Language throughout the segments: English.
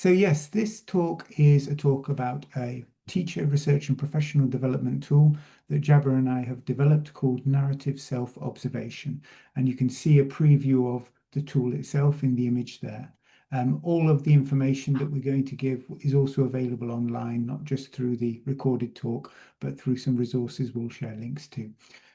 So yes, this talk is a talk about a teacher research and professional development tool that Jabber and I have developed called Narrative Self-Observation. And you can see a preview of the tool itself in the image there. All of the information that we're going to give is also available online, not just through the recorded talk, but through some resources we'll share links to.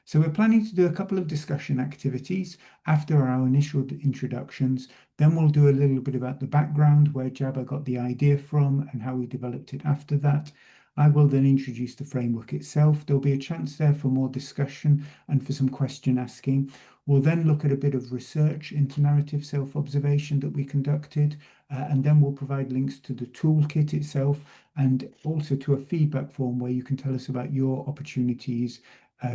So we're planning to do a couple of discussion activities after our initial introductions. Then we'll do a little bit about the background, where Jabber got the idea from and how we developed it after that. I will then introduce the framework itself. There'll be a chance there for more discussion and for some question asking. We'll then look at a bit of research into narrative self-observation that we conducted, and then we'll provide links to the toolkit itself and also to a feedback form where you can tell us about your opportunities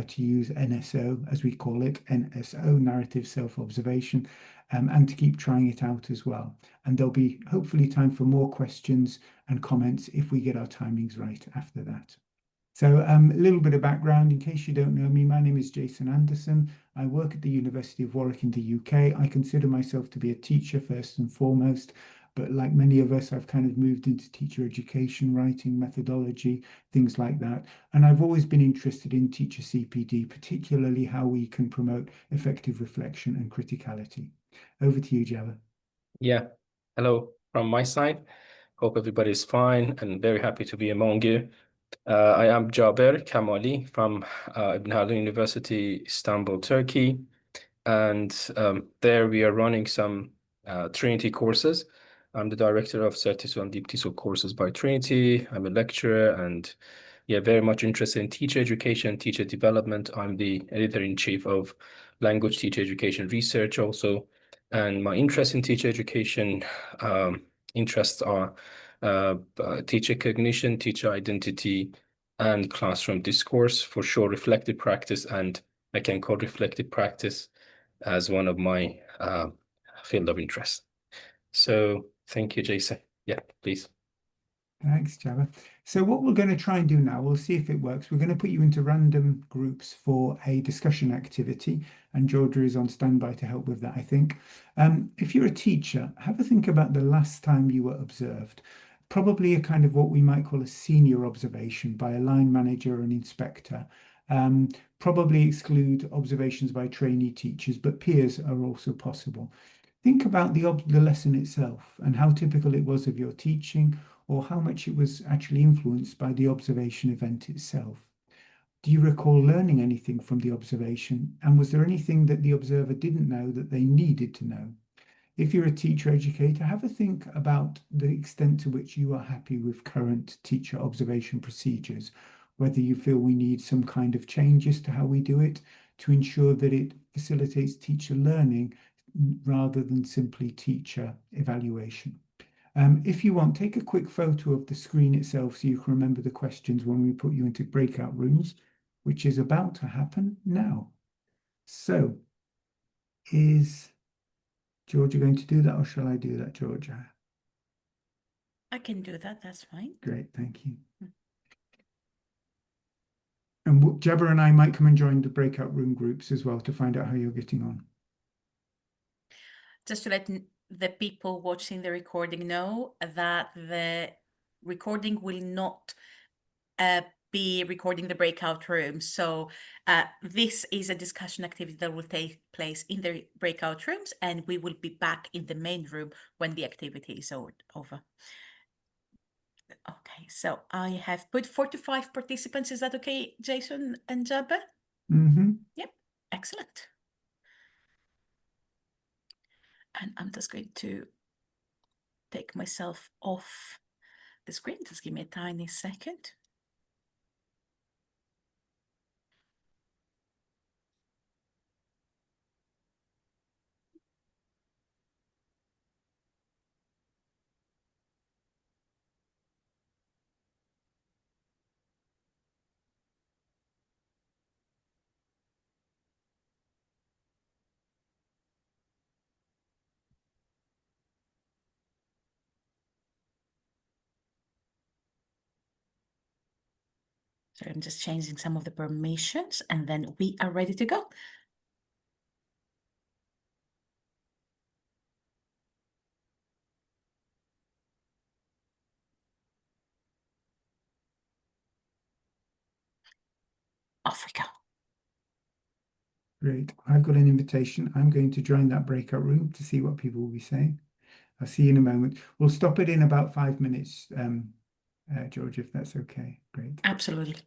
to use NSO, as we call it, NSO, narrative self-observation, and to keep trying it out as well. And there'll be hopefully time for more questions and comments if we get our timings right after that. So a little bit of background, in case you don't know me, my name is Jason Anderson. I work at the University of Warwick in the UK. I consider myself to be a teacher first and foremost, but like many of us, I've kind of moved into teacher education, writing, methodology, things like that. And I've always been interested in teacher CPD, particularly how we can promote effective reflection and criticality. Over to you, Java. Yeah, hello from my side. Hope everybody's fine and very happy to be among you. I am Jaber Kamali from Ibn Haldun University, Istanbul, Turkey. And there we are running some Trinity courses. I'm the director of Certiso and Deep TESOL courses by Trinity. I'm a lecturer and very much interested in teacher education, teacher development. I'm the editor-in-chief of Language Teacher Education Research also. And my interest in teacher education interests are teacher cognition, teacher identity, and classroom discourse, for sure, reflective practice, and I can call reflective practice as one of my field of interest. So thank you, Jason. Yeah, please. Thanks, Java. So what we're going to try and do now, we'll see if it works. We're going to put you into random groups for a discussion activity, and Georgia is on standby to help with that, I think. If you're a teacher, have a think about the last time you were observed. Probably a kind of what we might call a senior observation by a line manager or an inspector. Probably exclude observations by trainee teachers, but peers are also possible. Think about the lesson itself and how typical it was of your teaching, or how much it was actually influenced by the observation event itself. Do you recall learning anything from the observation? And was there anything that the observer didn't know that they needed to know? If you're a teacher educator, have a think about the extent to which you are happy with current teacher observation procedures, whether you feel we need some kind of changes to how we do it to ensure that it facilitates teacher learning rather than simply teacher evaluation. If you want, take a quick photo of the screen itself so you can remember the questions when we put you into breakout rooms, which is about to happen now. So, is Georgia going to do that, or shall I do that, Georgia? I can do that, that's fine. Great, thank you. And Jabber and I might come and join the breakout room groups as well to find out how you're getting on. Just to let the people watching the recording know that the recording will not be recording the breakout room. So this is a discussion activity that will take place in the breakout rooms, and we will be back in the main room when the activity is over. Okay, so I have put 45 participants. Is that okay, Jason and Jabber? Mm-hmm. Yep, excellent. And I'm just going to take myself off the screen. Just give me a tiny second. So I'm just changing some of the permissions, and then we are ready to go. Africa. Great. I've got an invitation. I'm going to join that breakout room to see what people will be saying. I'll see you in a moment. We'll stop it in about 5 minutes, George, if that's okay. Great. Absolutely.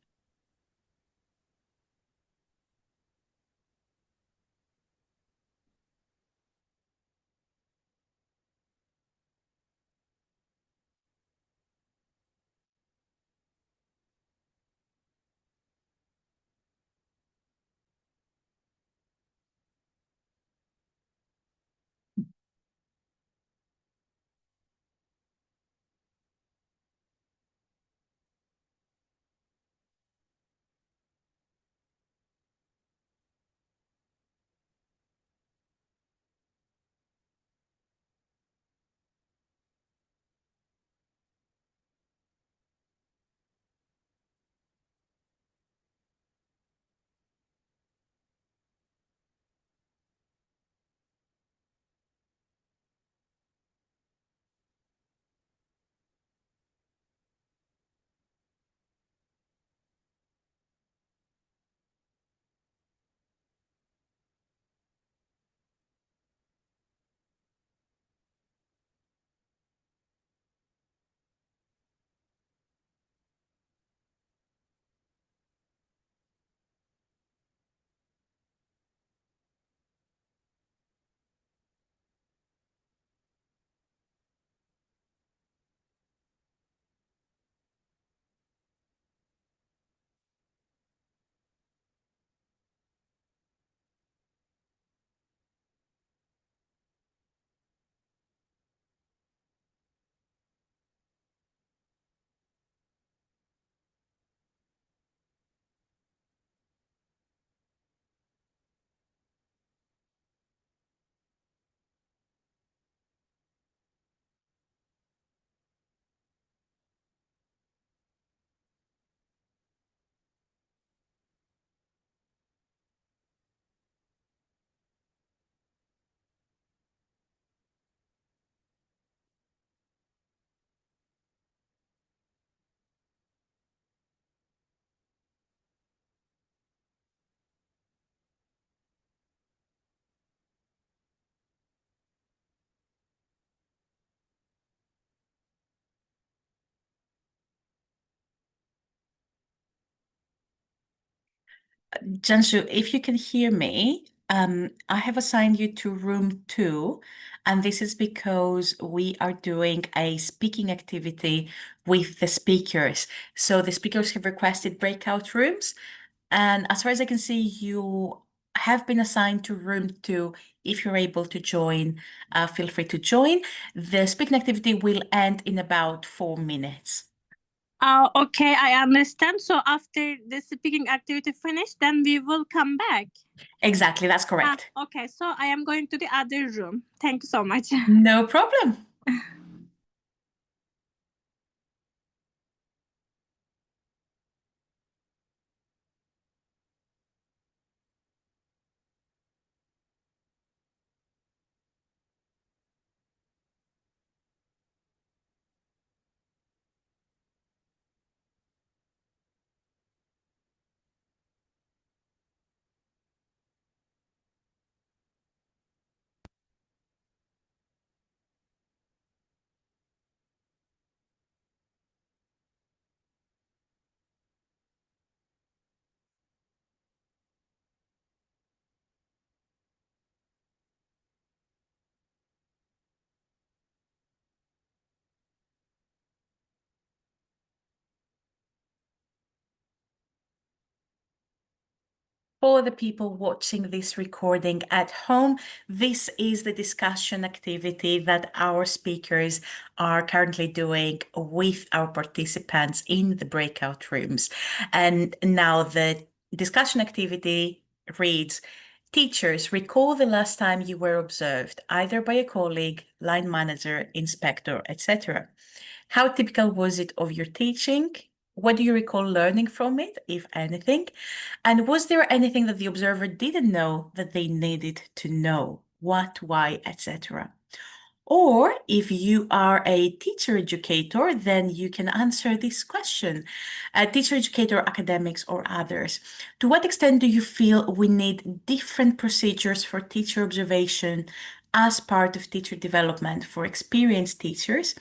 Janshu, if you can hear me, I have assigned you to room 2, and this is because we are doing a speaking activity with the speakers. So the speakers have requested breakout rooms, and as far as I can see, you have been assigned to room 2. If you're able to join, feel free to join. The speaking activity will end in about 4 minutes. Okay, I understand. So after the speaking activity finished, then we will come back. Exactly, that's correct. Okay, so I am going to the other room. Thank you so much. No problem. For the people watching this recording at home, this is the discussion activity that our speakers are currently doing with our participants in the breakout rooms. And now the discussion activity reads, teachers, recall the last time you were observed, either by a colleague, line manager, inspector, etc. How typical was it of your teaching? What do you recall learning from it, if anything? And was there anything that the observer didn't know that they needed to know? What, why, etc.? Or if you are a teacher educator, then you can answer this question. Teacher educator, academics, or others. To what extent do you feel we need different procedures for teacher observation as part of teacher development for experienced teachers,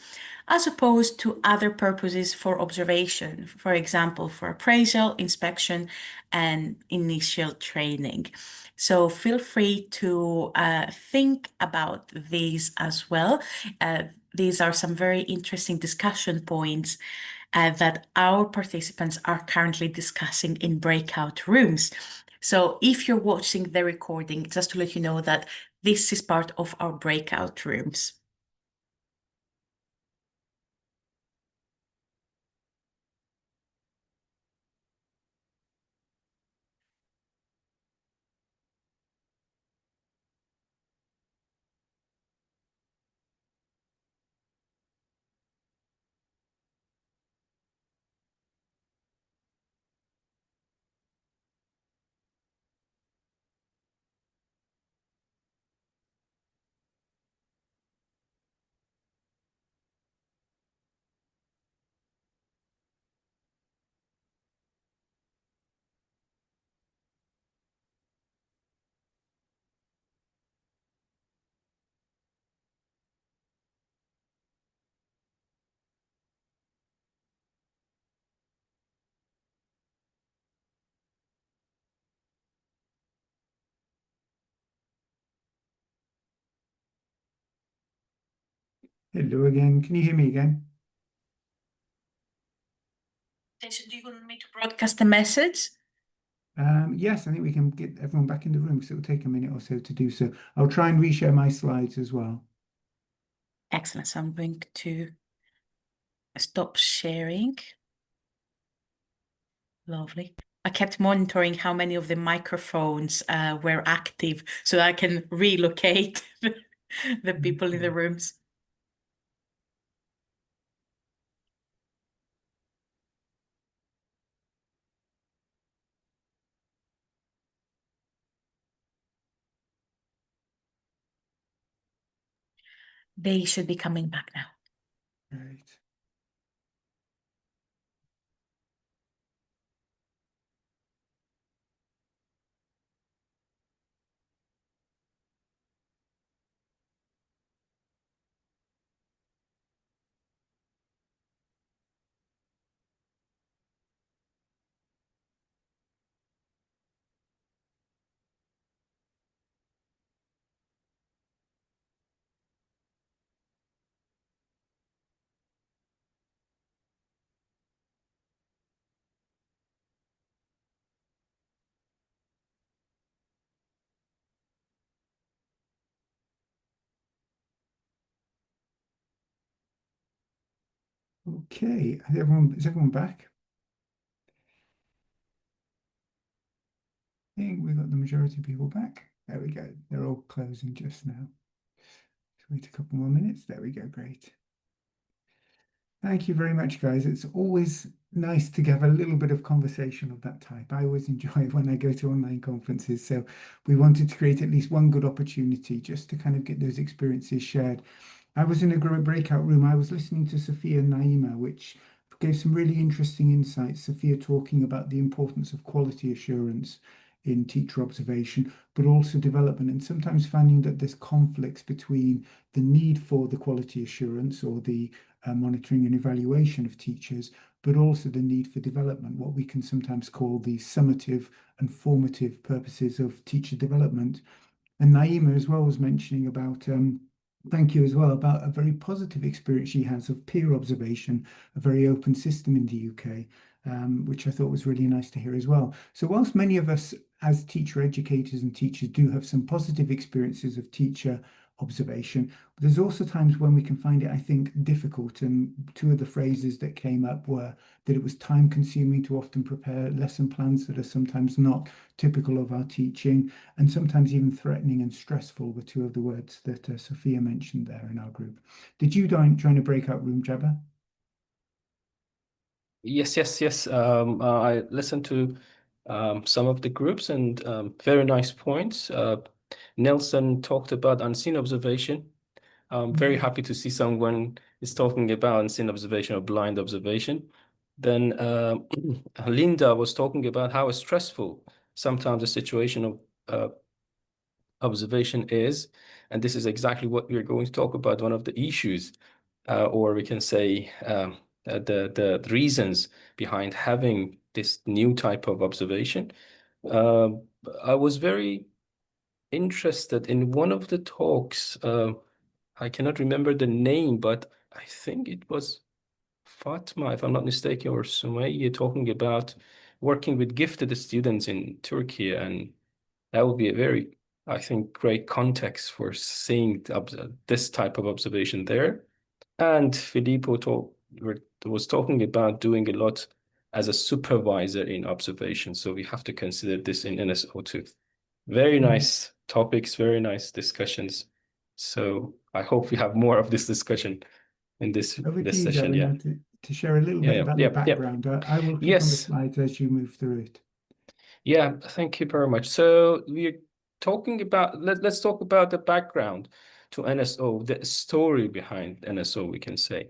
as opposed to other purposes for observation, for example, for appraisal, inspection, and initial training? So feel free to think about these as well. These are some very interesting discussion points that our participants are currently discussing in breakout rooms. So if you're watching the recording, just to let you know that this is part of our breakout rooms. Hello again. Can you hear me again? Jason, do you want me to broadcast a message? Yes, I think we can get everyone back in the room, so it'll take a minute or so to do so. I'll try and reshare my slides as well. Excellent. So I'm going to stop sharing. Lovely. I kept monitoring how many of the microphones were active so I can relocate the people in the rooms. They should be coming back now. Great. Okay, is everyone back? I think we got the majority of people back. There we go. They're all closing just now. Let's wait a couple more minutes. There we go. Great. Thank you very much, guys. It's always nice to have a little bit of conversation of that type. I always enjoy it when I go to online conferences. So we wanted to create at least one good opportunity just to kind of get those experiences shared. I was in a breakout room. I was listening to Sophia and Naima, which gave some really interesting insights. Sophia talking about the importance of quality assurance in teacher observation, but also development, and sometimes finding that there's conflicts between the need for the quality assurance or the monitoring and evaluation of teachers, but also the need for development, what we can sometimes call the summative and formative purposes of teacher development. And Naima as well was mentioning about thank you as well, about a very positive experience she has of peer observation, a very open system in the UK, which I thought was really nice to hear as well. So whilst many of us as teacher educators and teachers do have some positive experiences of teacher observation, there's also times when we can find it, I think, difficult. And two of the phrases that came up were that it was time consuming to often prepare lesson plans that are sometimes not typical of our teaching, and sometimes even threatening and stressful were two of the words that Sophia mentioned there in our group. Did you join a breakout room, Jabba? Yes. I listened to some of the groups and very nice points. Nelson talked about unseen observation. I'm very happy to see someone is talking about unseen observation or blind observation. Then Linda was talking about how stressful sometimes the situation of observation is, and this is exactly what we're going to talk about, one of the issues, or we can say the reasons behind having this new type of observation. I was very interested in one of the talks. I cannot remember the name, but I think it was Fatma, if I'm not mistaken, or Sumaya, talking about working with gifted students in Turkey, and that would be a very, I think, great context for seeing this type of observation there. And Filippo was talking about doing a lot as a supervisor in observation. So we have to consider this in NSO too. Very nice topics, very nice discussions. So I hope we have more of this discussion in this Over to you, session. Yeah. Javan, to share a little bit about the background. I will click on the slides as you move through it. Yeah, thank you very much. So we're talking about, let's talk about the background to NSO, the story behind NSO, we can say.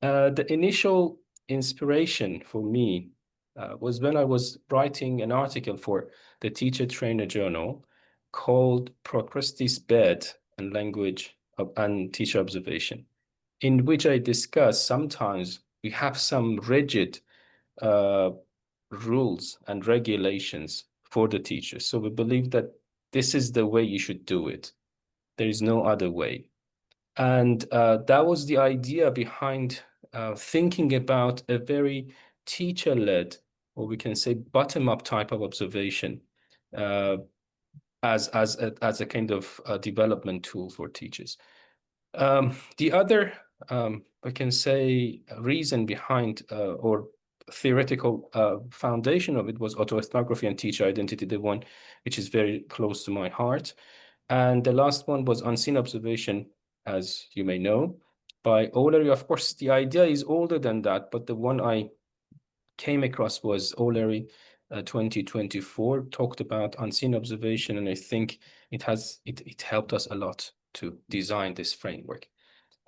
The initial inspiration for me was when I was writing an article for the Teacher Trainer Journal called Procrustes Bed and Language and Teacher Observation, in which I discuss sometimes we have some rigid rules and regulations for the teachers. So we believe that this is the way you should do it. There is no other way. And that was the idea behind thinking about a very teacher-led, or we can say bottom-up type of observation as a kind of development tool for teachers. The other, we can say, reason behind or theoretical foundation of it was autoethnography and teacher identity, the one which is very close to my heart. And the last one was unseen observation, as you may know, by O'Leary. Of course, the idea is older than that, but the one I came across was O'Leary 2024, talked about unseen observation, and I think it helped us a lot to design this framework.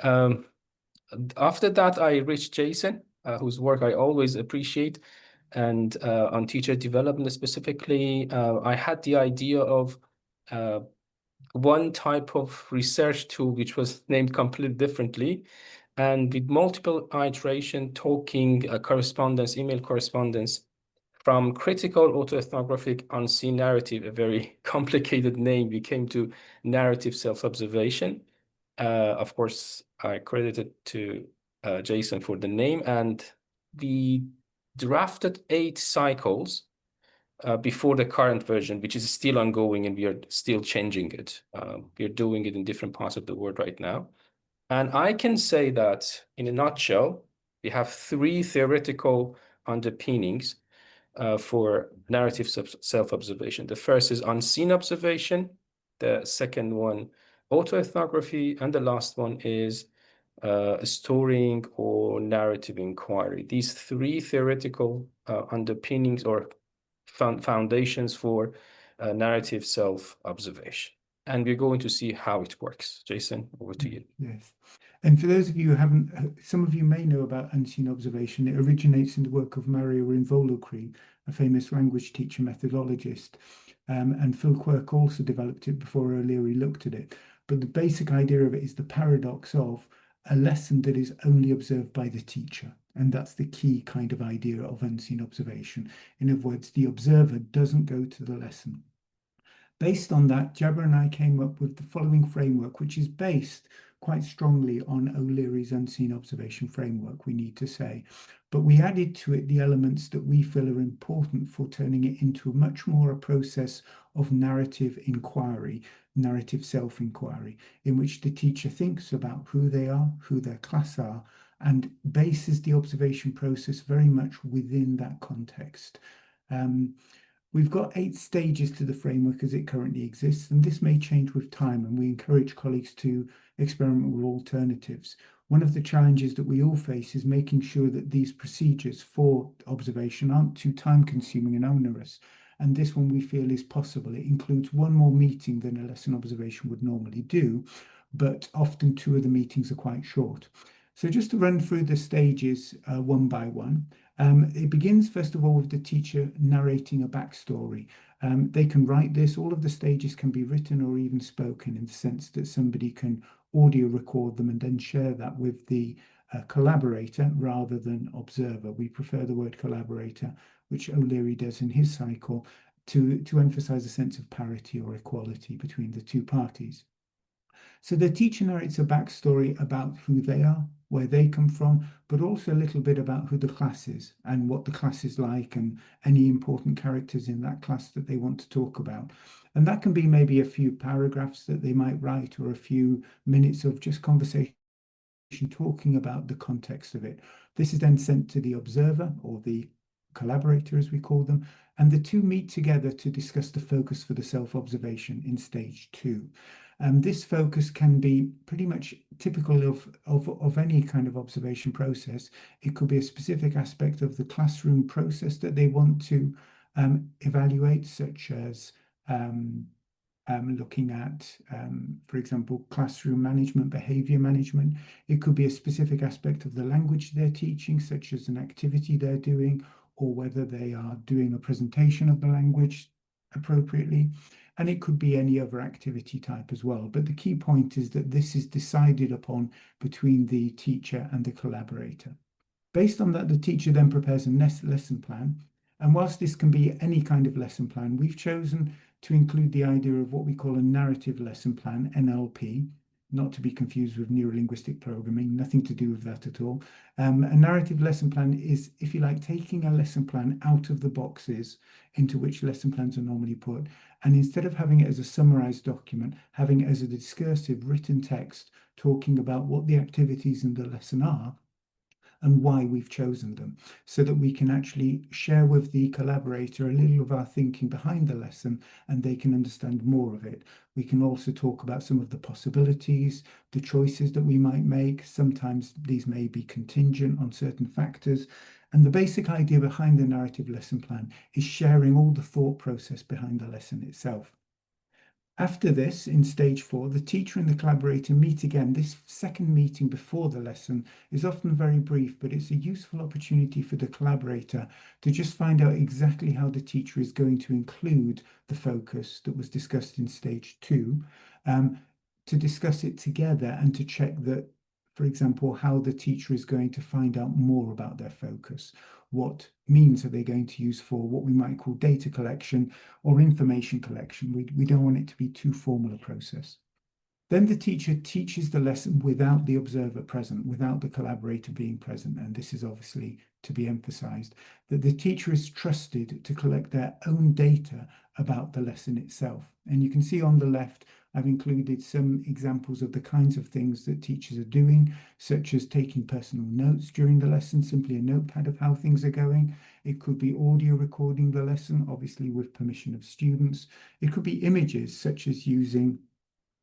After that, I reached Jason, whose work I always appreciate, and on teacher development specifically, I had the idea of one type of research tool which was named completely differently, and with multiple iteration, talking, correspondence, email correspondence, from critical autoethnographic unseen narrative, a very complicated name, we came to narrative self-observation. Of course, I credited to Jason for the name, and we drafted 8 cycles before the current version, which is still ongoing, and we are still changing it. We are doing it in different parts of the world right now. And I can say that in a nutshell, we have 3 theoretical underpinnings for narrative self-observation. The first is unseen observation, the second one, autoethnography, and the last one is storying or narrative inquiry. These 3 theoretical underpinnings or foundations for narrative self-observation. And we're going to see how it works. Jason, over to you. Yes. And for those of you who haven't, some of you may know about unseen observation. It originates in the work of Mario Involucri, a famous language teacher methodologist. And Phil Quirk also developed it before O'Leary looked at it. But the basic idea of it is the paradox of a lesson that is only observed by the teacher. And that's the key kind of idea of unseen observation. In other words, the observer doesn't go to the lesson. Based on that, Jabber and I came up with the following framework, which is based quite strongly on O'Leary's unseen observation framework, we need to say. But we added to it the elements that we feel are important for turning it into much more a process of narrative inquiry, narrative self-inquiry, in which the teacher thinks about who they are, who their class are, and bases the observation process very much within that context. We've got 8 stages to the framework as it currently exists, and this may change with time, and we encourage colleagues to experiment with alternatives. One of the challenges that we all face is making sure that these procedures for observation aren't too time-consuming and onerous, and this one we feel is possible. It includes one more meeting than a lesson observation would normally do, but often 2 of the meetings are quite short. So just to run through the stages one by one, it begins first of all with the teacher narrating a backstory. They can write this. All of the stages can be written or even spoken, in the sense that somebody can audio record them and then share that with the collaborator rather than observer. We prefer the word collaborator, which O'Leary does in his cycle, to emphasize a sense of parity or equality between the two parties. So the teacher narrates a backstory about who they are, where they come from, but also a little bit about who the class is and what the class is like and any important characters in that class that they want to talk about. And that can be maybe a few paragraphs that they might write, or a few minutes of just conversation talking about the context of it. This is then sent to the observer, or the collaborator as we call them, and the two meet together to discuss the focus for the self-observation in stage 2. This focus can be pretty much typical of any kind of observation process. It could be a specific aspect of the classroom process that they want to evaluate, such as looking at, for example, classroom management, behavior management. It could be a specific aspect of the language they're teaching, such as an activity they're doing, or whether they are doing a presentation of the language appropriately. And it could be any other activity type as well. But the key point is that this is decided upon between the teacher and the collaborator. Based on that, the teacher then prepares a lesson plan. And whilst this can be any kind of lesson plan, we've chosen to include the idea of what we call a narrative lesson plan, NLP, not to be confused with neurolinguistic programming, nothing to do with that at all. A narrative lesson plan is, if you like, taking a lesson plan out of the boxes into which lesson plans are normally put, and instead of having it as a summarized document, having it as a discursive written text talking about what the activities in the lesson are and why we've chosen them, so that we can actually share with the collaborator a little of our thinking behind the lesson and they can understand more of it. We can also talk about some of the possibilities, the choices that we might make. Sometimes these may be contingent on certain factors. And the basic idea behind the narrative lesson plan is sharing all the thought process behind the lesson itself. After this, in stage 4, the teacher and the collaborator meet again. This second meeting before the lesson is often very brief, but it's a useful opportunity for the collaborator to just find out exactly how the teacher is going to include the focus that was discussed in stage 2, to discuss it together and to check that, for example, how the teacher is going to find out more about their focus. What means are they going to use for what we might call data collection or information collection? We don't want it to be too formal a process. Then the teacher teaches the lesson without the observer present, without the collaborator being present. And this is obviously to be emphasized, that the teacher is trusted to collect their own data about the lesson itself. And you can see on the left, I've included some examples of the kinds of things that teachers are doing, such as taking personal notes during the lesson, simply a notepad of how things are going. It could be audio recording the lesson, obviously with permission of students. It could be images, such as using,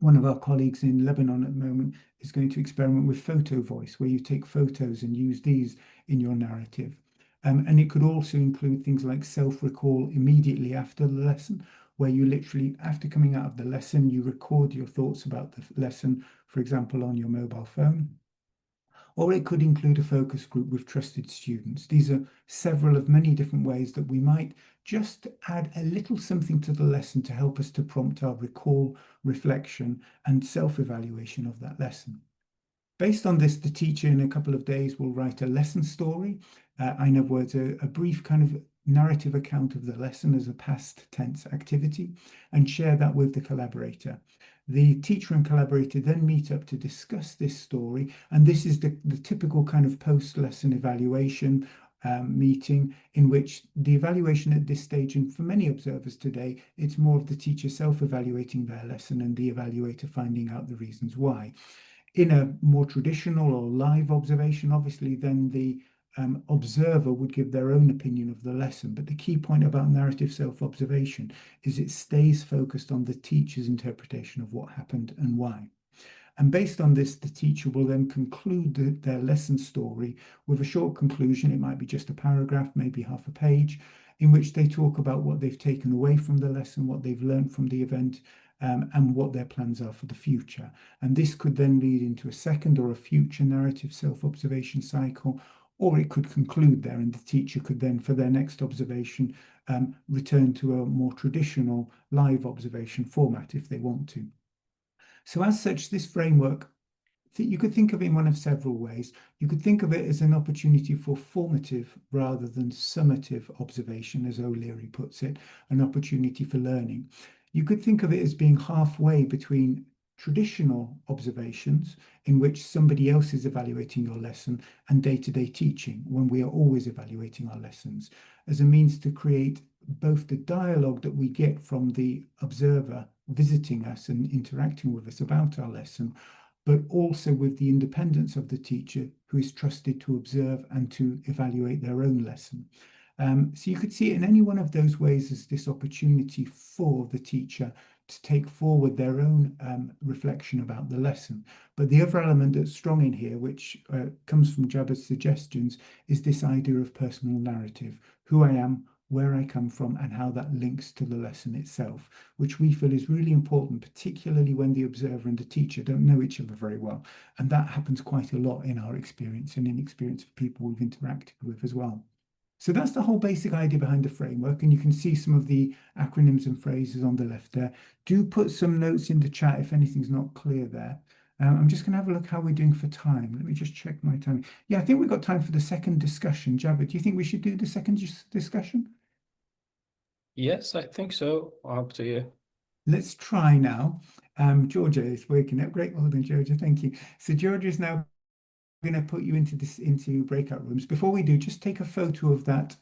one of our colleagues in Lebanon at the moment is going to experiment with photo voice, where you take photos and use these in your narrative. And it could also include things like self-recall immediately after the lesson, where you literally, after coming out of the lesson, you record your thoughts about the lesson, for example, on your mobile phone. Or it could include a focus group with trusted students. These are several of many different ways that we might just add a little something to the lesson to help us to prompt our recall, reflection, and self-evaluation of that lesson. Based on this, the teacher in a couple of days will write a lesson story. In other words, a brief kind of narrative account of the lesson as a past tense activity, and share that with the collaborator. The teacher and collaborator then meet up to discuss this story, and this is the typical kind of post-lesson evaluation meeting, in which the evaluation at this stage, and for many observers today, it's more of the teacher self-evaluating their lesson and the evaluator finding out the reasons why. In a more traditional or live observation, obviously, then the observer would give their own opinion of the lesson. But the key point about narrative self-observation is it stays focused on the teacher's interpretation of what happened and why. And based on this, the teacher will then conclude their lesson story with a short conclusion. It might be just a paragraph, maybe half a page, in which they talk about what they've taken away from the lesson, what they've learned from the event, and what their plans are for the future. And this could then lead into a second or a future narrative self-observation cycle, or it could conclude there, and the teacher could then, for their next observation, return to a more traditional live observation format if they want to. So as such, this framework, you could think of it in one of several ways. You could think of it as an opportunity for formative rather than summative observation, as O'Leary puts it, an opportunity for learning. You could think of it as being halfway between traditional observations, in which somebody else is evaluating your lesson, and day-to-day teaching, when we are always evaluating our lessons, as a means to create both the dialogue that we get from the observer visiting us and interacting with us about our lesson, but also with the independence of the teacher, who is trusted to observe and to evaluate their own lesson. So you could see it in any one of those ways as this opportunity for the teacher to take forward their own reflection about the lesson. But the other element that's strong in here, which comes from Jabber's suggestions, is this idea of personal narrative: who I am, where I come from, and how that links to the lesson itself, which we feel is really important, particularly when the observer and the teacher don't know each other very well. And that happens quite a lot in our experience and in experience of people we've interacted with as well. So that's the whole basic idea behind the framework, and you can see some of the acronyms and phrases on the left there. Do put some notes in the chat if anything's not clear there. I'm just going to have a look how we're doing for time. Let me just check my time. Yeah, I think we've got time for the second discussion. Jabber, do you think we should do the second discussion? Yes, I think so. Up to you. Let's try now. Georgia is waking up. Great, well done, Georgia. Thank you. So Georgia is now going to put you into breakout rooms. Before we do, just take a photo of that.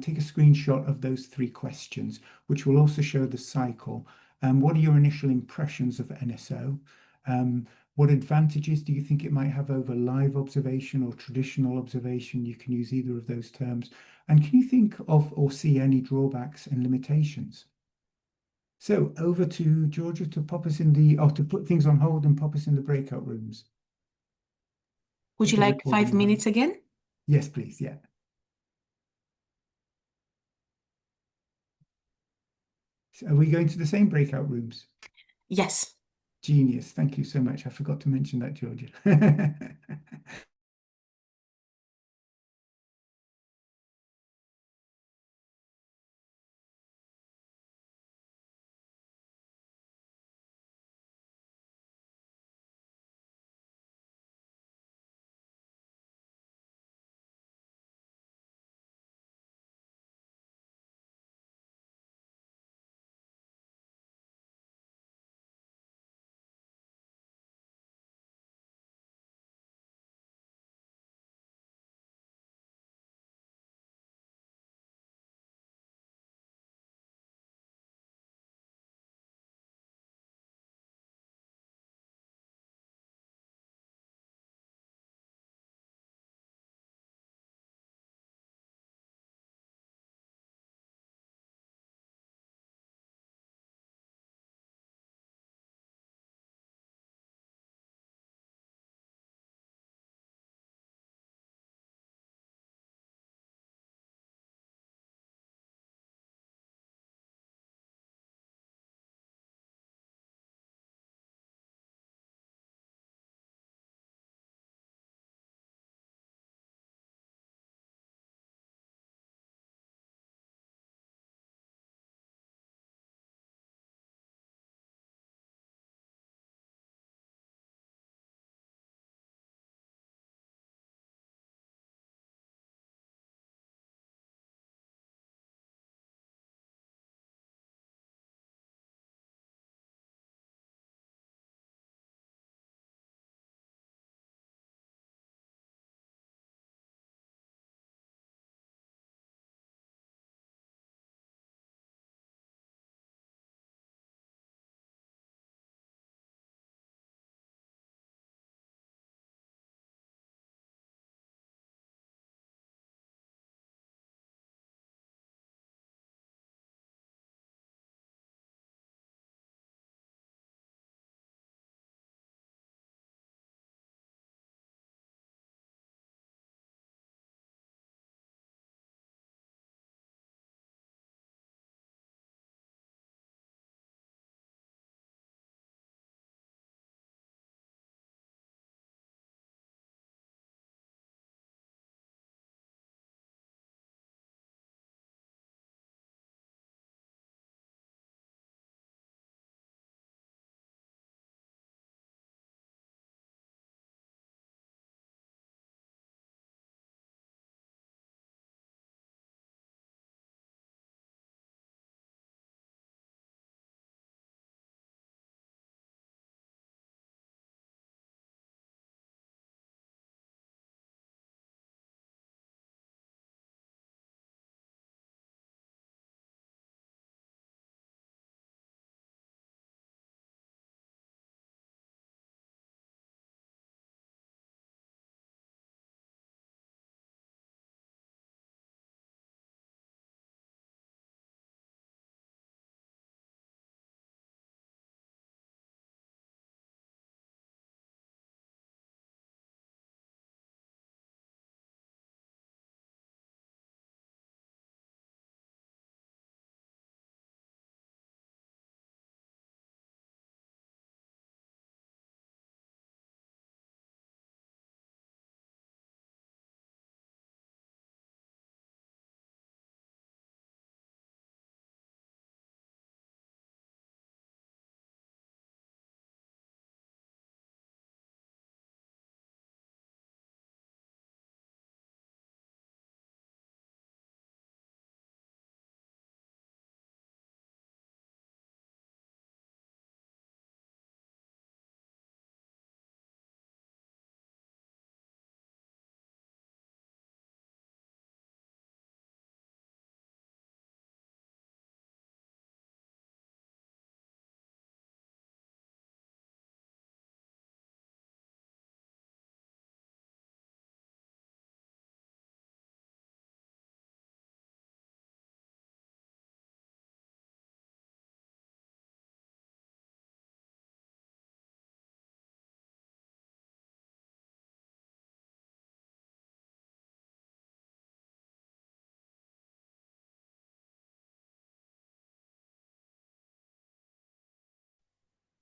Take a screenshot of those 3 questions, which will also show the cycle. What are your initial impressions of NSO? What advantages do you think it might have over live observation or traditional observation? You can use either of those terms. And can you think of or see any drawbacks and limitations? So over to Georgia to pop us in to put things on hold and pop us in the breakout rooms. Would you like 5 minutes again? Yes, please. Yeah. So are we going to the same breakout rooms? Yes. Genius. Thank you so much. I forgot to mention that, Georgia.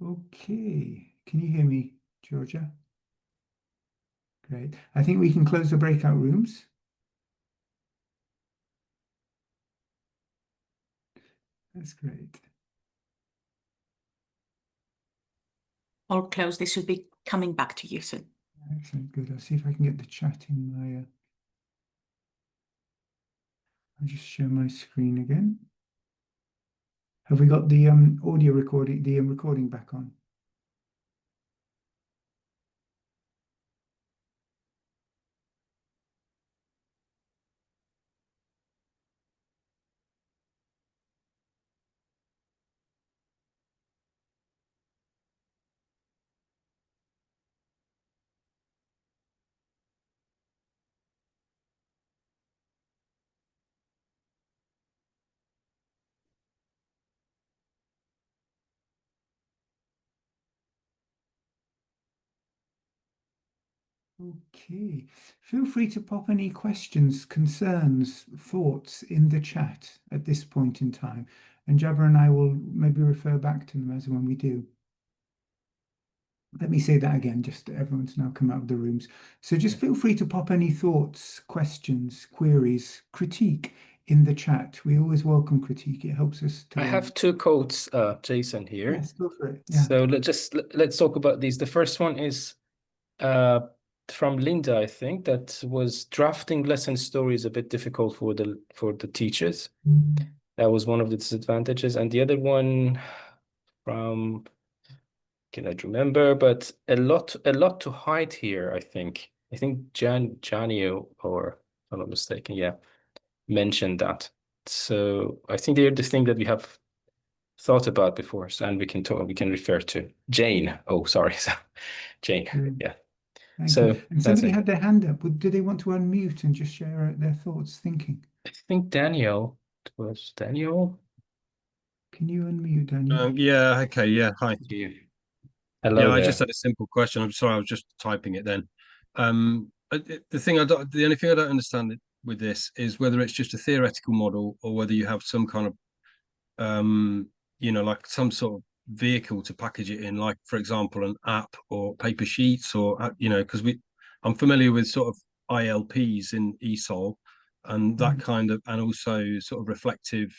Okay, can you hear me, Georgia? Great. I think we can close the breakout rooms. That's great. All closed. This should be coming back to you soon. Excellent, good. I'll see if I can get the chat in my... I'll just share my screen again. Have we got the audio recording, the recording back on? Okay, feel free to pop any questions, concerns, thoughts in the chat at this point in time, and Jabber and I will maybe refer back to them as when we do. Let me say that again, just everyone's now come out of the rooms. So just feel free to pop any thoughts, questions, queries, critique in the chat. We always welcome critique. It helps us to I learn. have two quotes, Jason, here. Yes, go for it. Yeah. So let's talk about these. The first one is from Linda, I think, that was drafting lesson stories a bit difficult for the teachers. That was one of the disadvantages. And the other one from, cannot remember, but a lot to hide here, I think. I think Janio, or if I'm not mistaken, yeah, mentioned that. So I think they're the thing that we have thought about before, and we can refer to Jane. Oh, sorry. Jane. Yeah. Thank So you. And that's somebody it. had their hand up. Do they want to unmute and just share their thoughts, thinking? I think Daniel. It was Daniel. Can you unmute, Daniel? Yeah, okay, yeah, hi. Hello Yeah, there. I just had a simple question. I'm sorry, I was just typing it then. The only thing I don't understand with this is whether it's just a theoretical model or whether you have some kind of, like some sort of vehicle to package it in, like, for example, an app or paper sheets or, because I'm familiar with sort of ILPs in ESOL and that kind of, and also sort of reflective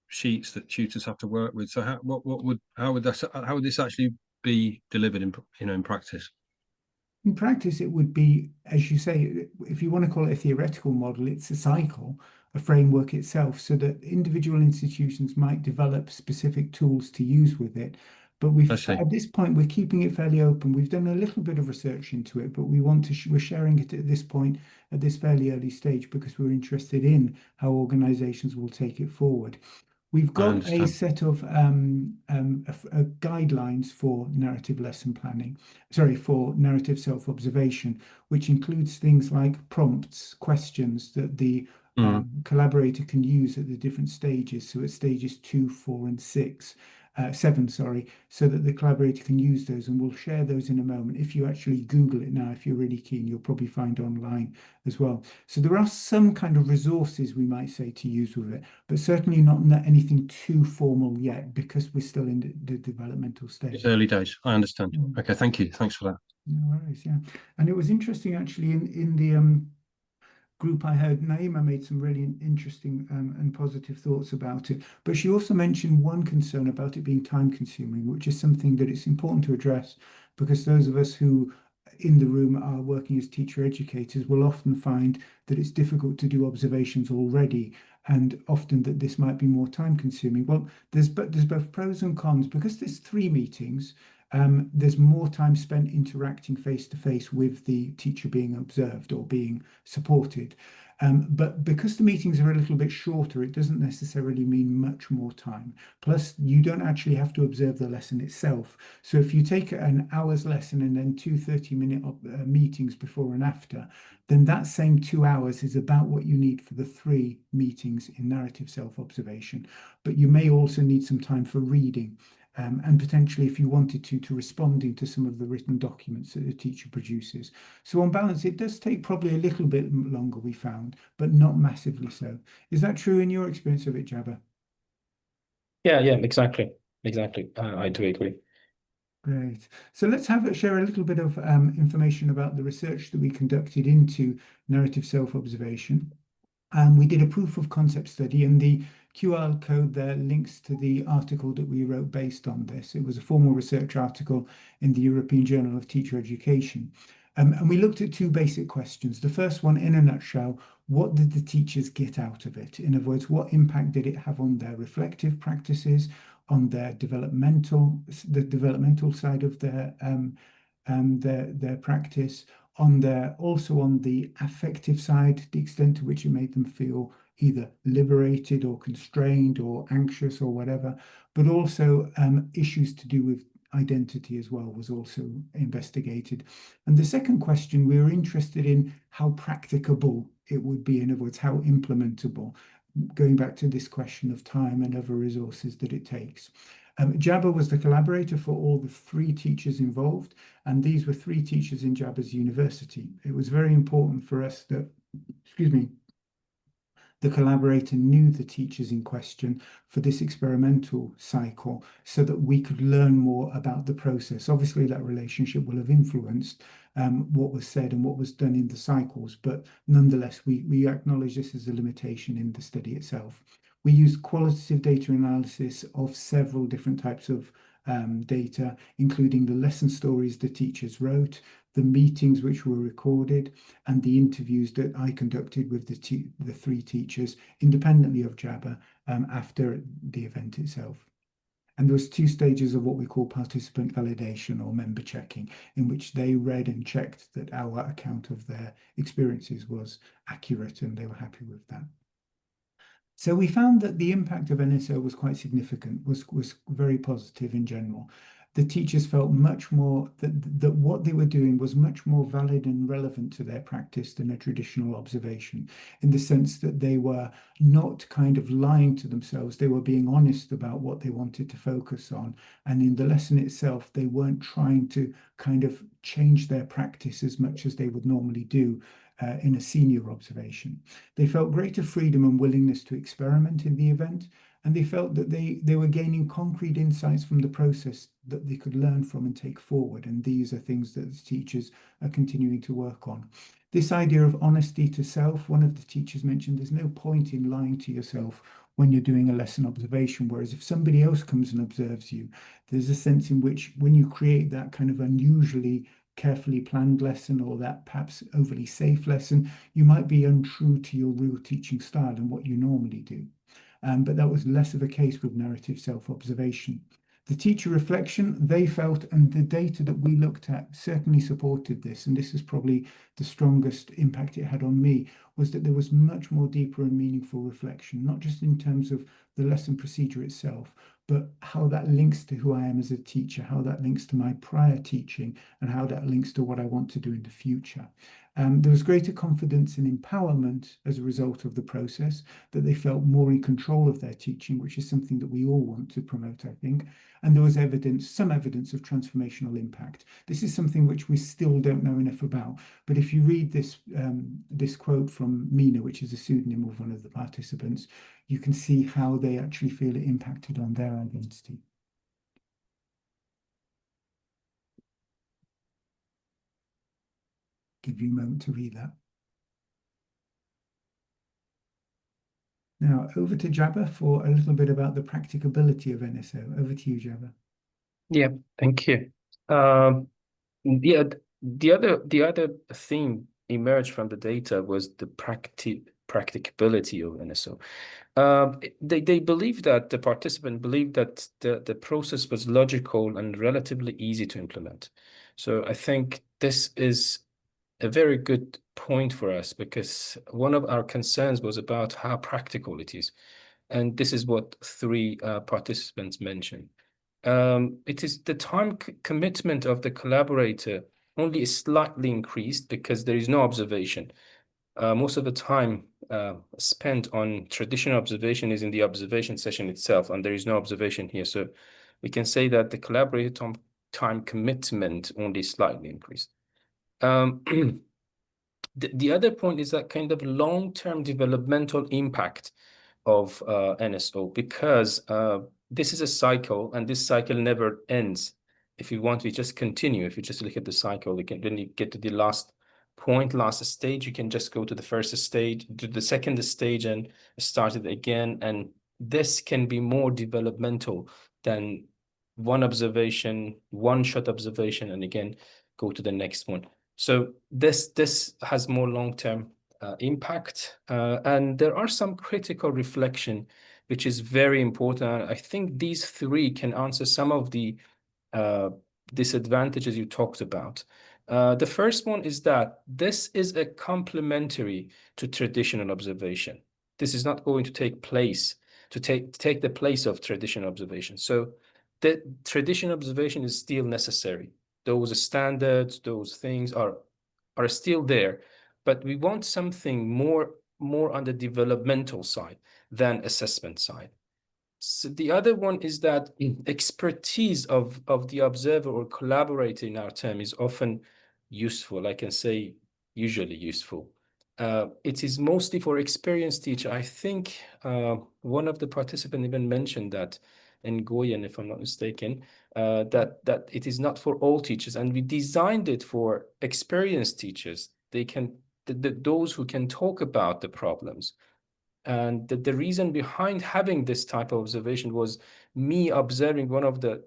sheets that tutors have to work with. So how would this actually be delivered in practice? In practice, it would be, as you say, if you want to call it a theoretical model, it's a cycle, a framework itself, so that individual institutions might develop specific tools to use with it. But at this point, we're keeping it fairly open. We've done a little bit of research into it, but we want to we're sharing it at this point, at this fairly early stage, because we're interested in how organizations will take it forward. We've got a set of guidelines for narrative lesson planning, for narrative self-observation, which includes things like prompts, questions that the collaborator can use at the different stages. So at stages 2, 4, and 7, so that the collaborator can use those, and we'll share those in a moment. If you actually Google it now, if you're really keen, you'll probably find online as well. So there are some kind of resources, we might say, to use with it, but certainly not anything too formal yet, because we're still in the developmental stage. It's early days. I understand. Okay, thank you. Thanks for that. No worries, yeah. And it was interesting, actually, in the group I heard, Naima made some really interesting and positive thoughts about it. But she also mentioned one concern about it being time consuming, which is something that it's important to address, because those of us who in the room are working as teacher educators will often find that it's difficult to do observations already, and often that this might be more time consuming. Well, there's both pros and cons. Because there's 3 meetings, there's more time spent interacting face to face with the teacher being observed or being supported. But because the meetings are a little bit shorter, it doesn't necessarily mean much more time. Plus, you don't actually have to observe the lesson itself. So if you take an hour's lesson and then 2 30-minute meetings before and after, then that same 2 hours is about what you need for the 3 meetings in narrative self-observation. But you may also need some time for reading. And potentially, if you wanted to responding to some of the written documents that the teacher produces. So on balance, it does take probably a little bit longer, we found, but not massively so. Is that true in your experience of it, Jabber? Yeah, exactly. I do agree. Great. So let's share a little bit of information about the research that we conducted into narrative self-observation. We did a proof of concept study, and the QR code there links to the article that we wrote based on this. It was a formal research article in the European Journal of Teacher Education. And we looked at two basic questions. The first one, in a nutshell, what did the teachers get out of it? In other words, what impact did it have on their reflective practices, on their developmental side of their practice, also on the affective side, the extent to which it made them feel either liberated or constrained or anxious or whatever, but also issues to do with identity as well was also investigated. And the second question, we were interested in how practicable it would be, in other words, how implementable, going back to this question of time and other resources that it takes. Jabba was the collaborator for all the 3 teachers involved, and these were 3 teachers in Jabba's university. It was very important for us that, the collaborator knew the teachers in question for this experimental cycle so that we could learn more about the process. Obviously, that relationship will have influenced what was said and what was done in the cycles, but nonetheless, we acknowledge this as a limitation in the study itself. We used qualitative data analysis of several different types of data, including the lesson stories the teachers wrote, the meetings which were recorded, and the interviews that I conducted with the 3 teachers independently of Jabba after the event itself. And there was 2 stages of what we call participant validation or member checking, in which they read and checked that our account of their experiences was accurate and they were happy with that. So we found that the impact of NSO was quite significant, was very positive in general. The teachers felt much more that what they were doing was much more valid and relevant to their practice than a traditional observation, in the sense that they were not kind of lying to themselves. They were being honest about what they wanted to focus on. And in the lesson itself, they weren't trying to kind of change their practice as much as they would normally do in a senior observation. They felt greater freedom and willingness to experiment in the event, and they felt that they were gaining concrete insights from the process that they could learn from and take forward. And these are things that the teachers are continuing to work on. This idea of honesty to self, one of the teachers mentioned, there's no point in lying to yourself when you're doing a lesson observation, whereas if somebody else comes and observes you, there's a sense in which when you create that kind of unusually carefully planned lesson or that perhaps overly safe lesson, you might be untrue to your real teaching style and what you normally do. But that was less of a case with narrative self-observation. The teacher reflection, they felt, and the data that we looked at certainly supported this, and this is probably the strongest impact it had on me, was that there was much more deeper and meaningful reflection, not just in terms of the lesson procedure itself, but how that links to who I am as a teacher, how that links to my prior teaching, and how that links to what I want to do in the future. There was greater confidence and empowerment as a result of the process, that they felt more in control of their teaching, which is something that we all want to promote, I think. And there was some evidence of transformational impact. This is something which we still don't know enough about. But if you read this quote from Mina, which is a pseudonym of one of the participants, you can see how they actually feel it impacted on their identity. Give you a moment to read that. Now, over to Jabba for a little bit about the practicability of NSO. Over to you, Jabba. Yeah, thank you. Yeah, the other theme emerged from the data was the practicability of NSO. They believed that the participant believed that the process was logical and relatively easy to implement. So I think this is a very good point for us, because one of our concerns was about how practical it is. And this is what 3 participants mentioned. It is the time commitment of the collaborator only is slightly increased because there is no observation. Most of the time spent on traditional observation is in the observation session itself, and there is no observation here. So we can say that the collaborator time commitment only slightly increased. The other point is that kind of long-term developmental impact of NSO, because this is a cycle and this cycle never ends. if you want to just continue, if you just look at the cycle, when you get to the last point, last stage, you can just go to the first stage, to the second stage and start it again. And this can be more developmental than one observation, one shot observation, and again, go to the next one. So this has more long-term impact. And there are some critical reflection, which is very important. I think these three can answer some of the disadvantages you talked about. The first one is that this is a complementary to traditional observation. This is not going to take the place of traditional observation. So the traditional observation is still necessary. Those standards, those things are still there, but we want something more on the developmental side than assessment side. So the other one is that expertise of the observer or collaborator in our term is often useful. I can say usually useful. It is mostly for experienced teacher. I think one of the participants even mentioned that in Goyen, if I'm not mistaken, that it is not for all teachers, and we designed it for experienced teachers. They can those who can talk about the problems. And the reason behind having this type of observation was me observing one of the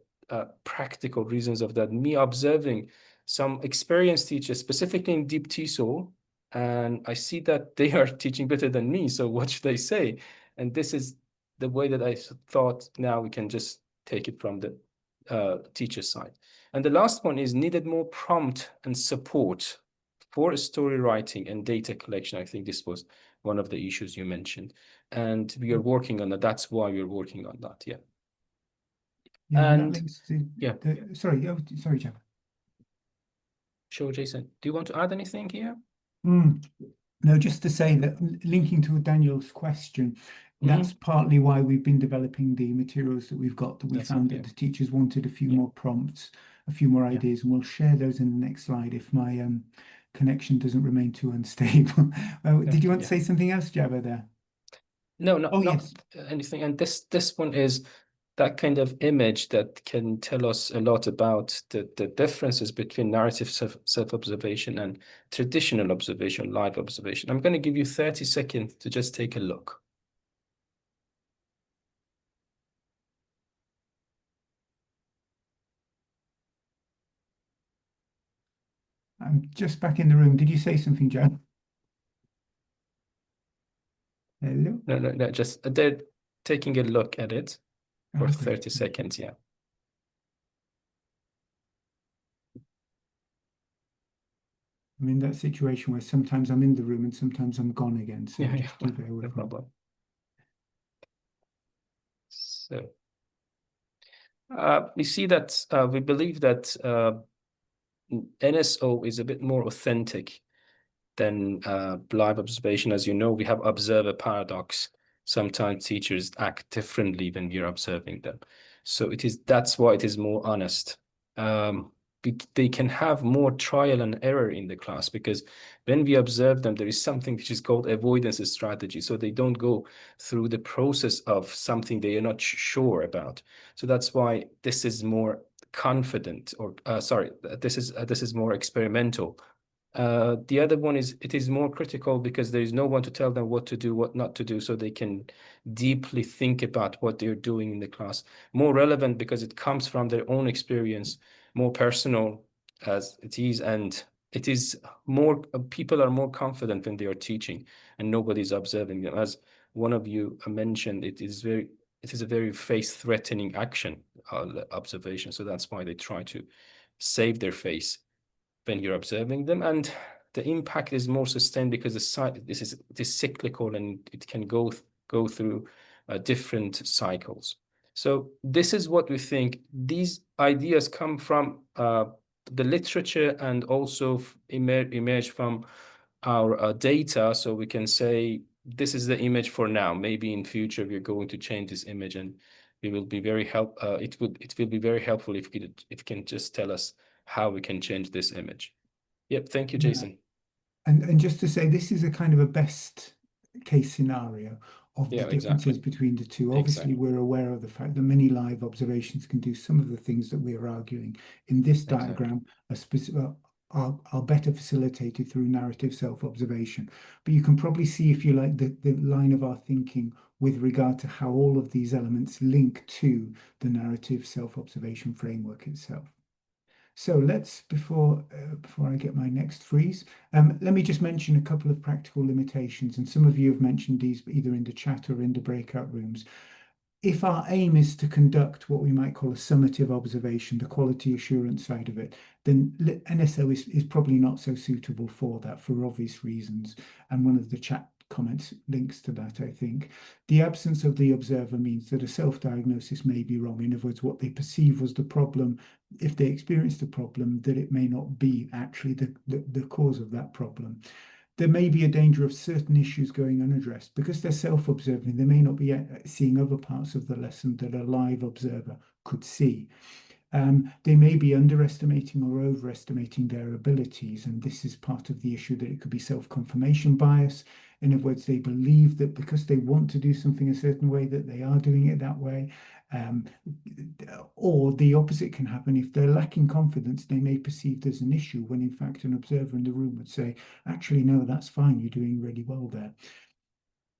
practical reasons of that, me observing some experienced teachers, specifically in deep TESOL, and I see that they are teaching better than me. So what should I say? And this is the way that I thought now we can just take it from the teacher side. And the last one is needed more prompt and support for story writing and data collection. I think this was one of the issues you mentioned, and we are working on that. That's why we're working on that. Yeah. Yeah, and And that links to yeah. Sorry, Jabber. Sure, Jason. Do you want to add anything here? No, just to say that linking to Daniel's question, that's partly why we've been developing the materials that we've got, that we found that the teachers wanted a few more prompts, a few more ideas, and we'll share those in the next slide if my connection doesn't remain too unstable. Did you want to say something else, Jabber, there? No, not Yes. anything. And this one is that kind of image that can tell us a lot about the differences between narrative self-observation and traditional observation, live observation. I'm going to give you 30 seconds to just take a look. I'm just back in the room. Did you say something, Jan? Hello? No, just they're taking a look at it for Okay. 30 seconds, yeah. I'm in that situation where sometimes I'm in the room and sometimes I'm gone again. So just do bear with No me. problem. So we see that we believe that NSO is a bit more authentic than live observation. As you know, we have observer paradox. Sometimes teachers act differently when we're observing them. So that's why it is more honest. They can have more trial and error in the class, because when we observe them, there is something which is called avoidance strategy. So they don't go through the process of something they are not sure about. So that's why this is more confident, or sorry, this is more experimental. The other one is it is more critical because there is no one to tell them what to do, what not to do, so they can deeply think about what they're doing in the class. More relevant because it comes from their own experience, more personal as it is, and it is more, people are more confident when they are teaching and nobody's observing them. As one of you mentioned, it is a very face-threatening action, observation. So that's why they try to save their face when you're observing them, and the impact is more sustained because this is cyclical and it can go through different cycles. So this is what we think. These ideas come from the literature and also emerge from our data. So we can say this is the image for now. Maybe in future we're going to change this image, and we will be very it will be very helpful if you can just tell us how we can change this image. Yep, thank you, Jason. And just to say, this is a kind of a best case scenario of the Yeah, differences exactly. between the two. Obviously, Exactly. we're aware of the fact that many live observations can do some of the things that we're arguing. In this Exactly. diagram, are better facilitated through narrative self-observation. But you can probably see, if you like, the line of our thinking with regard to how all of these elements link to the narrative self-observation framework itself. So let's, before I get my next freeze, let me just mention a couple of practical limitations, and some of you have mentioned these either in the chat or in the breakout rooms. If our aim is to conduct what we might call a summative observation, the quality assurance side of it, then NSO is probably not so suitable for that for obvious reasons. And one of the chat comments links to that, I think. The absence of the observer means that a self-diagnosis may be wrong. In other words, what they perceive was the problem, if they experienced a problem, that it may not be actually the cause of that problem. There may be a danger of certain issues going unaddressed. Because they're self-observing, they may not be seeing other parts of the lesson that a live observer could see. They may be underestimating or overestimating their abilities, and this is part of the issue, that it could be self-confirmation bias. In other words, they believe that because they want to do something a certain way, that they are doing it that way. Or the opposite can happen. If they're lacking confidence, they may perceive there's an issue, when in fact an observer in the room would say, actually, no, that's fine, you're doing really well there.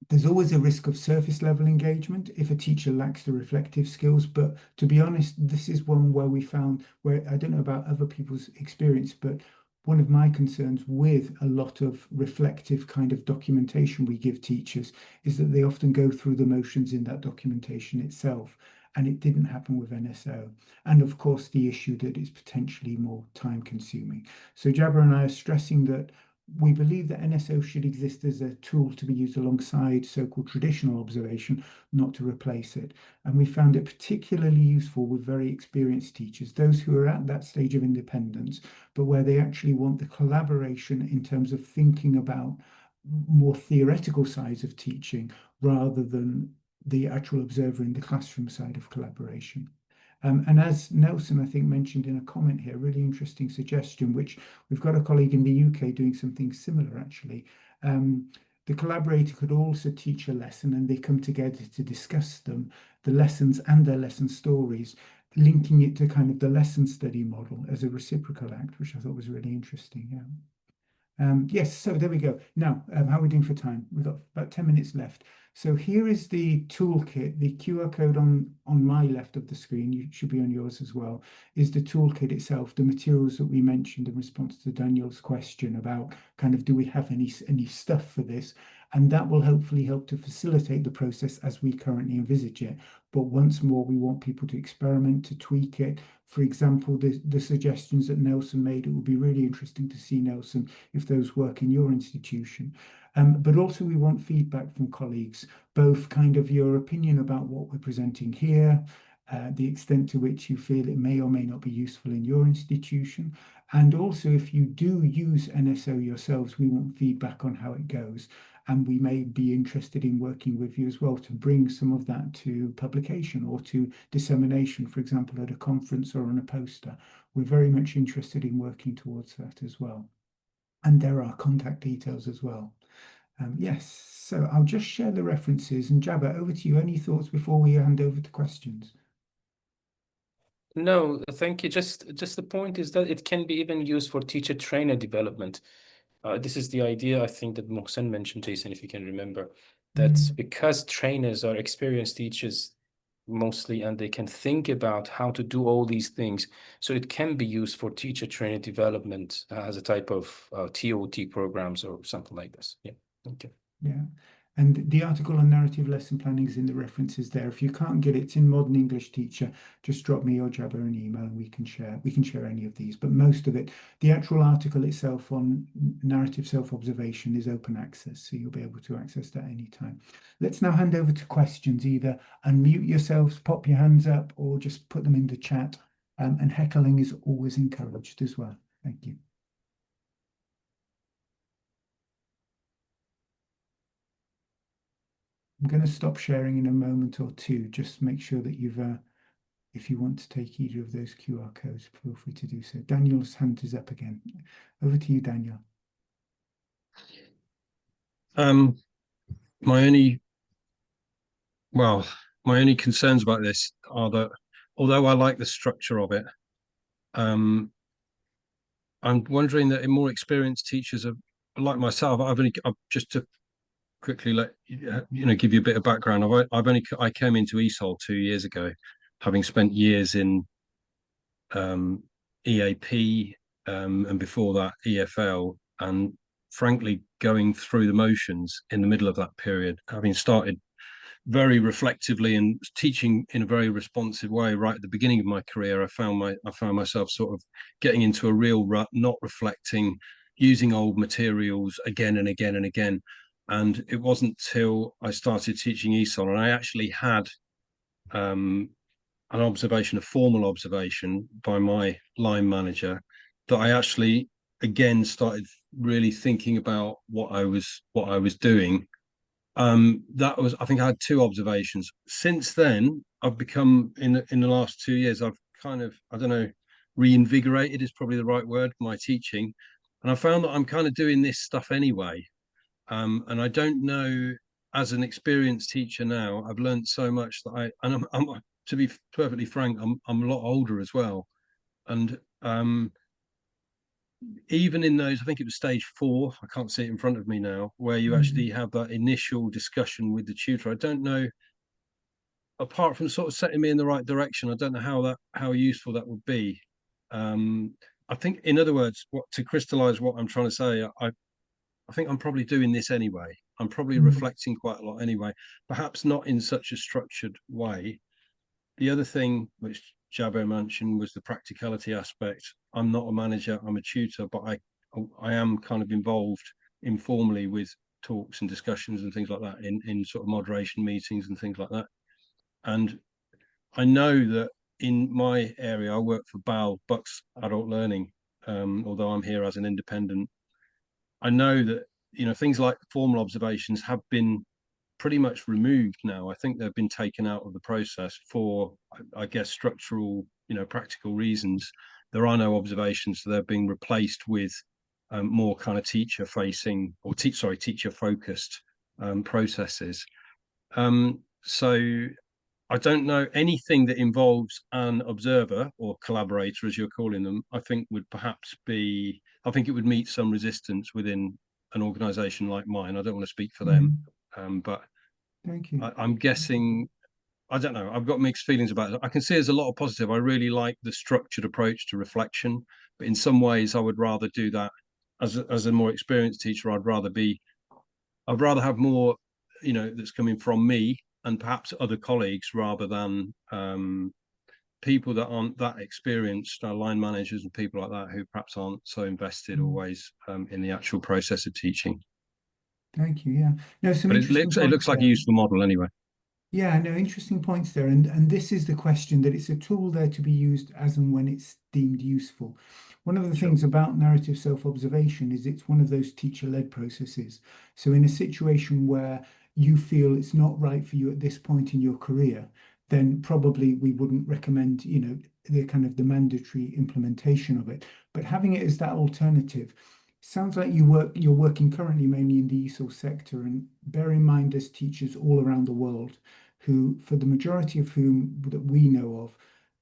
There's always a risk of surface level engagement if a teacher lacks the reflective skills. But to be honest, this is one where we found, where I don't know about other people's experience, but one of my concerns with a lot of reflective kind of documentation we give teachers is that they often go through the motions in that documentation itself. And it didn't happen with NSO. And of course, the issue that it's potentially more time consuming. So Jabber and I are stressing that we believe that NSO should exist as a tool to be used alongside so-called traditional observation, not to replace it. And we found it particularly useful with very experienced teachers, those who are at that stage of independence, but where they actually want the collaboration in terms of thinking about more theoretical sides of teaching rather than the actual observer in the classroom side of collaboration. And as Nelson, I think, mentioned in a comment here, really interesting suggestion, which we've got a colleague in the UK doing something similar, actually. The collaborator could also teach a lesson, and they come together to discuss them, the lessons and their lesson stories, linking it to kind of the lesson study model as a reciprocal act, which I thought was really interesting. Yeah. Yes, so there we go. Now, how are we doing for time? We've got about 10 minutes left. So here is the toolkit. The QR code on my left of the screen, you should be on yours as well, is the toolkit itself, the materials that we mentioned in response to Daniel's question about kind of, do we have any stuff for this? And that will hopefully help to facilitate the process as we currently envisage it. But once more, we want people to experiment, to tweak it. For example, the suggestions that Nelson made, it would be really interesting to see, Nelson, if those work in your institution. But also we want feedback from colleagues, both kind of your opinion about what we're presenting here, the extent to which you feel it may or may not be useful in your institution. And also, if you do use NSO yourselves, we want feedback on how it goes. And we may be interested in working with you as well to bring some of that to publication or to dissemination, for example, at a conference or on a poster. We're very much interested in working towards that as well. And there are contact details as well. Yes, so I'll just share the references. And Jabber, over to you. Any thoughts before we hand over to questions? No, thank you. Just the point is that it can be even used for teacher trainer development. This is the idea, I think, that Mohsen mentioned, Jason, if you can remember, that because trainers are experienced teachers mostly, and they can think about how to do all these things, so it can be used for teacher trainer development as a type of TOT programs or something like this. Yeah, okay. Yeah. And the article on narrative lesson planning is in the references there. If you can't get it, it's in Modern English Teacher. Just drop me or Jabber an email and we can share any of these. But most of it, the actual article itself on narrative self-observation is open access, so you'll be able to access that anytime. Let's now hand over to questions. Either unmute yourselves, pop your hands up, or just put them in the chat. And heckling is always encouraged as well. Thank you. I'm going to stop sharing in a moment or two. Just make sure that you've, if you want to take either of those QR codes, feel free to do so. Daniel's hand is up again. Over to you, Daniel. My only Well, my only concerns about this are that although I like the structure of it, I'm wondering that in more experienced teachers of like myself, I've just to quickly let give you a bit of background. I came into ESOL 2 years ago, having spent years in EAP and before that EFL, and frankly going through the motions in the middle of that period, having started very reflectively and teaching in a very responsive way right at the beginning of my career. I found myself sort of getting into a real rut, not reflecting, using old materials again and again and again. And it wasn't till I started teaching ESOL and I actually had an observation, a formal observation by my line manager, that I actually again started really thinking about what I was doing. That was, I think I had two observations. Since then, I've become in the last 2 years, I've kind of, I don't know, reinvigorated is probably the right word, my teaching. And I found that I'm kind of doing this stuff anyway. And I don't know, as an experienced teacher now, I've learned so much that I'm to be perfectly frank, I'm a lot older as well. And even in those, I think it was stage 4, I can't see it in front of me now, where you actually have that initial discussion with the tutor. I don't know, apart from sort of setting me in the right direction, I don't know how useful that would be. I think, in other words, to crystallize what I'm trying to say, I think I'm probably doing this anyway. I'm probably reflecting quite a lot anyway, perhaps not in such a structured way. The other thing which Jabo mentioned was the practicality aspect. I'm not a manager, I'm a tutor, but I am kind of involved informally with talks and discussions and things like that in sort of moderation meetings and things like that. And I know that in my area, I work for BAL, Bucks Adult Learning, although I'm here as an independent. I know that, things like formal observations have been pretty much removed now. I think they've been taken out of the process for, I guess, structural, practical reasons. There are no observations, so they're being replaced with more kind of teacher facing or teacher focused processes. So I don't know, anything that involves an observer or collaborator, as you're calling them, I think it would meet some resistance within an organization like mine. I don't want to speak for them, but thank you. I'm guessing, I don't know, I've got mixed feelings about it. I can see there's a lot of positive. I really like the structured approach to reflection, but in some ways I would rather do that as a more experienced teacher. I'd rather have more, that's coming from me and perhaps other colleagues, rather than people that aren't that experienced, line managers and people like that, who perhaps aren't so invested always in the actual process of teaching. Thank you. Yeah. No, some But it interesting looks points like a there. useful model anyway. Yeah, no, interesting points there. And this is the question, that it's a tool there to be used as and when it's deemed useful. One of the things about narrative self-observation is it's one of those teacher-led processes. So in a situation where you feel it's not right for you at this point in your career, then probably we wouldn't recommend, the kind of the mandatory implementation of it. But having it as that alternative, sounds like you're working currently mainly in the ESOL sector, and bear in mind there's teachers all around the world who, for the majority of whom that we know of,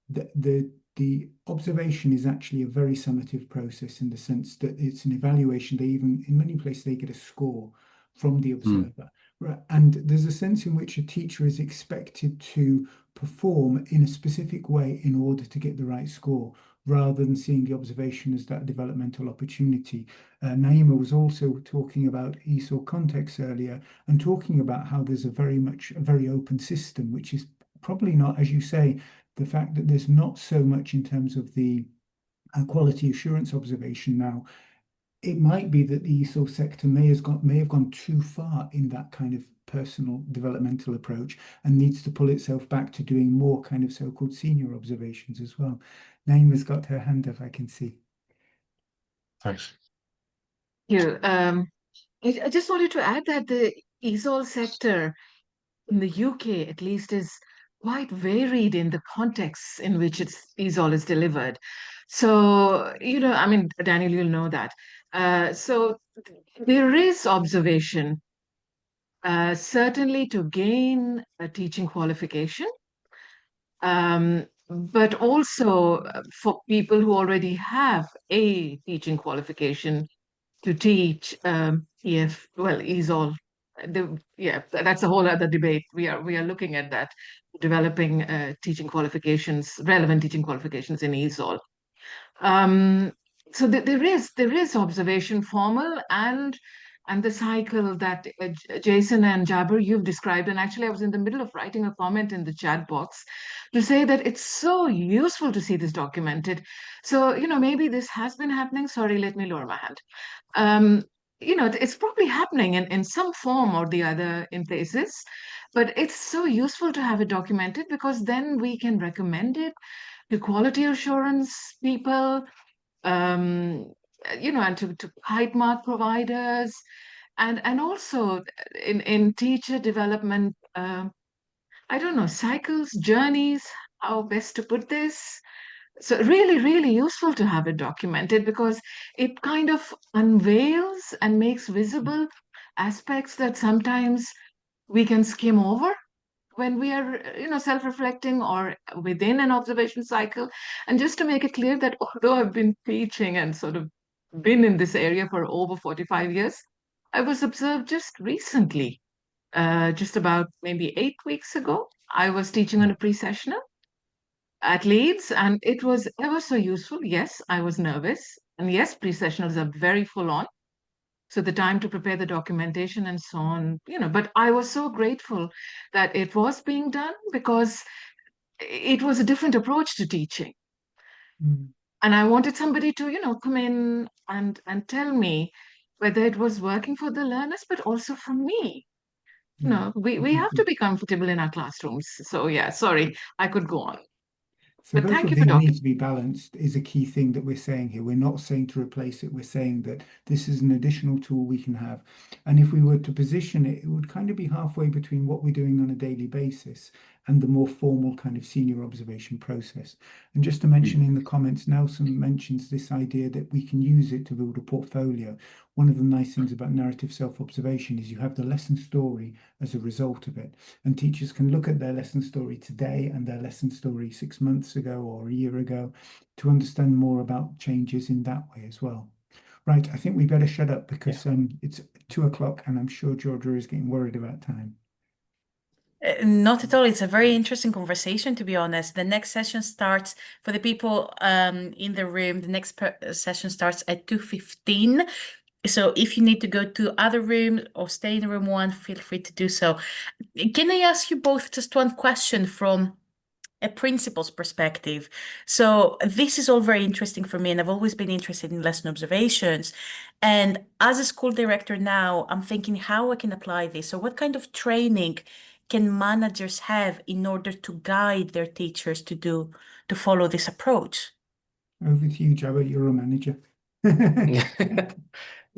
the observation is actually a very summative process, in the sense that it's an evaluation. They even, in many places, they get a score from the observer. Right? And there's a sense in which a teacher is expected to perform in a specific way in order to get the right score, rather than seeing the observation as that developmental opportunity. Naima was also talking about ESOL context earlier, and talking about how there's a very open system, which is probably not, as you say, the fact that there's not so much in terms of the quality assurance observation now. It might be that the ESOL sector may have gone too far in that kind of personal developmental approach, and needs to pull itself back to doing more kind of so-called senior observations as well. Naima's got her hand up, I can see. Thanks. You. I just wanted to add that the ESOL sector in the UK, at least, is quite varied in the contexts in which ESOL is delivered. So, I mean, Daniel, you'll know that. So there is observation certainly to gain a teaching qualification, but also for people who already have a teaching qualification to teach ESOL. Yeah, that's a whole other debate. We are looking at that, developing teaching qualifications, relevant teaching qualifications in ESOL. So there is observation, formal and the cycle that Jason and Jabber, you've described. And actually, I was in the middle of writing a comment in the chat box to say that it's so useful to see this documented. So, maybe this has been happening. Sorry, let me lower my hand. It's probably happening in some form or the other in places, but it's so useful to have it documented because then we can recommend it to quality assurance people, and to height mark providers, and also in teacher development, I don't know, cycles, journeys, how best to put this. So really, really useful to have it documented because it kind of unveils and makes visible aspects that sometimes we can skim over when we are, self-reflecting or within an observation cycle. And just to make it clear that although I've been teaching and sort of been in this area for over 45 years, I was observed just recently, just about maybe 8 weeks ago. I was teaching on a pre-sessional at Leeds, and it was ever so useful. Yes, I was nervous. And yes, pre-sessionals are very full on. So the time to prepare the documentation and so on, but I was so grateful that it was being done because it was a different approach to teaching. Mm. And I wanted somebody to, come in and tell me whether it was working for the learners, but also for me. Yeah, We have to exactly. be comfortable in our classrooms. So yeah, sorry, I could go on. So But both thank of you for these need to be balanced is a key thing that we're saying here. We're not saying to replace it. We're saying that this is an additional tool we can have. And if we were to position it, it would kind of be halfway between what we're doing on a daily basis and the more formal kind of senior observation process. And just to mention in the comments, Nelson mentions this idea that we can use it to build a portfolio. One of the nice things about narrative self-observation is you have the lesson story as a result of it. And teachers can look at their lesson story today and their lesson story 6 months ago or a year ago to understand more about changes in that way as well. Right, I think we better shut up because it's 2 o'clock and I'm sure Georgia is getting worried about time. Not at all. It's a very interesting conversation, to be honest. The next session starts for the people in the room. The next session starts at 2:15. So if you need to go to other room or stay in room 1, feel free to do so. Can I ask you both just one question from a principal's perspective? So this is all very interesting for me, and I've always been interested in lesson observations. And as a school director now, I'm thinking how I can apply this. So what kind of training can managers have in order to guide their teachers to follow this approach? Over to you, Jabba, you're a manager.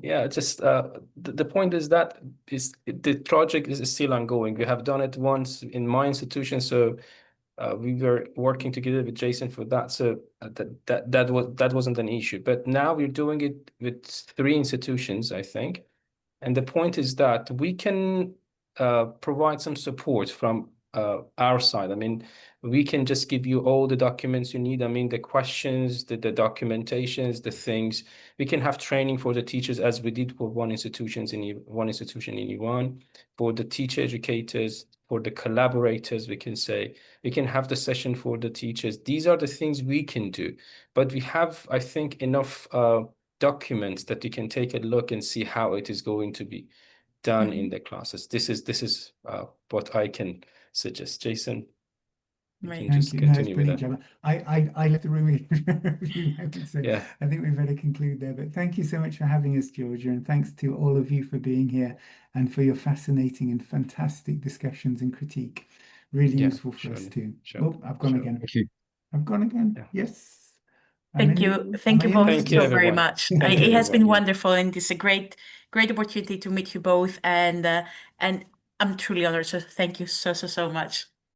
Yeah, just the point is that the project is still ongoing. We have done it once in my institution, so we were working together with Jason for that. So that wasn't an issue. But now we're doing it with 3 institutions, I think. And the point is that we can provide some support from our side. I mean, we can just give you all the documents you need. I mean, the questions, the documentations, the things. We can have training for the teachers as we did for one institution in Iran, for the teacher educators, for the collaborators, we can say. We can have the session for the teachers. These are the things we can do. But we have, I think, enough documents that you can take a look and see how it is going to be done in the classes. This is what I can suggest. Jason, you can Thank just you. No, it's continue with brilliant, that. Jabba. I left the room so Yeah. I think we better conclude there. But thank you so much for having us, Georgia, and thanks to all of you for being here and for your fascinating and fantastic discussions and critique. Really useful for us too. Oh, I've gone again. Thank you. I've gone again. Yeah. Yes. Thank you. Thank you both Thank you, so very everyone. much. Thank you, It has been everyone. Yeah. wonderful, and it's a great opportunity to meet you both, and I'm truly honored. So thank you so much.